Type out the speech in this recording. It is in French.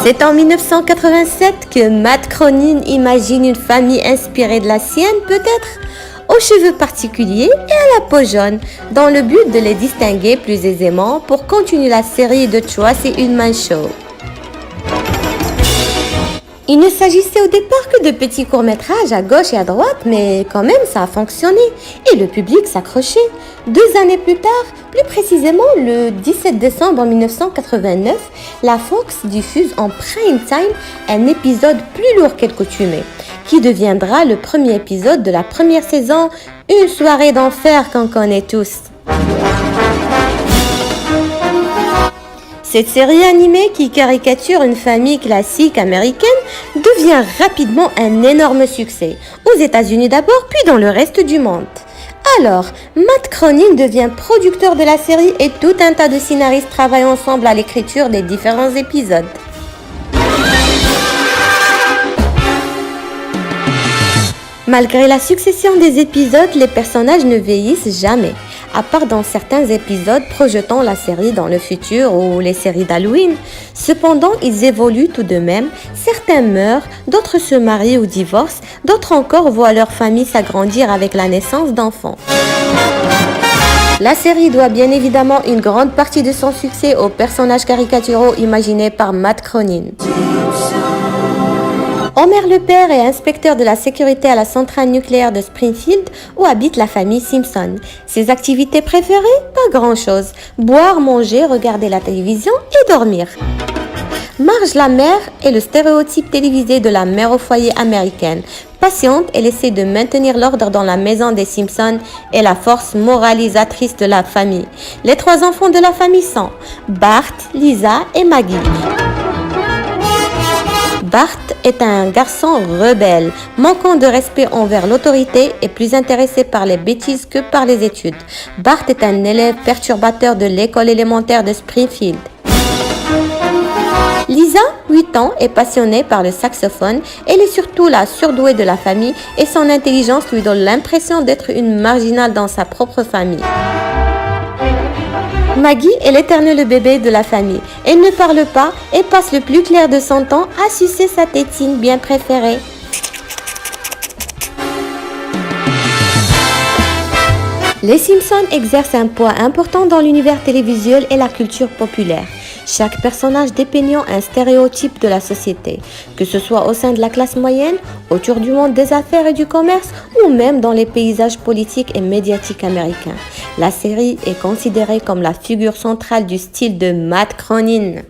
C'est en 1987 que Matt Groening imagine une famille inspirée de la sienne, peut-être, aux cheveux particuliers et à la peau jaune, dans le but de les distinguer plus aisément pour continuer la série de Tracy Ullman Show. Il ne s'agissait au départ que de petits courts-métrages à gauche et à droite, mais quand même ça a fonctionné et le public s'accrochait. 2 années plus tard, plus précisément le 17 décembre 1989, la Fox diffuse en prime time un épisode plus lourd qu'accoutumé, qui deviendra le premier épisode de la première saison, une soirée d'enfer qu'on connaît tous. Cette série animée qui caricature une famille classique américaine devient rapidement un énorme succès, aux États-Unis d'abord, puis dans le reste du monde. Alors, Matt Groening devient producteur de la série et tout un tas de scénaristes travaillent ensemble à l'écriture des différents épisodes. Malgré la succession des épisodes, les personnages ne vieillissent jamais, à part dans certains épisodes projetant la série dans le futur ou les séries d'Halloween. Cependant, ils évoluent tout de même, certains meurent, d'autres se marient ou divorcent, d'autres encore voient leur famille s'agrandir avec la naissance d'enfants. La série doit bien évidemment une grande partie de son succès aux personnages caricaturaux imaginés par Matt Groening. Homer le père est inspecteur de la sécurité à la centrale nucléaire de Springfield où habite la famille Simpson. Ses activités préférées? Pas grand-chose. Boire, manger, regarder la télévision et dormir. Marge la mère est le stéréotype télévisé de la mère au foyer américaine. Patiente, elle essaie de maintenir l'ordre dans la maison des Simpsons et la force moralisatrice de la famille. Les 3 enfants de la famille sont Bart, Lisa et Maggie. Bart est un garçon rebelle, manquant de respect envers l'autorité et plus intéressé par les bêtises que par les études. Bart est un élève perturbateur de l'école élémentaire de Springfield. Lisa, 8 ans, est passionnée par le saxophone. Elle est surtout la surdouée de la famille et son intelligence lui donne l'impression d'être une marginale dans sa propre famille. Maggie est l'éternel bébé de la famille. Elle ne parle pas et passe le plus clair de son temps à sucer sa tétine bien préférée. Les Simpsons exercent un poids important dans l'univers télévisuel et la culture populaire. Chaque personnage dépeignant un stéréotype de la société, que ce soit au sein de la classe moyenne, autour du monde des affaires et du commerce, ou même dans les paysages politiques et médiatiques américains. La série est considérée comme la figure centrale du style de Matt Groening.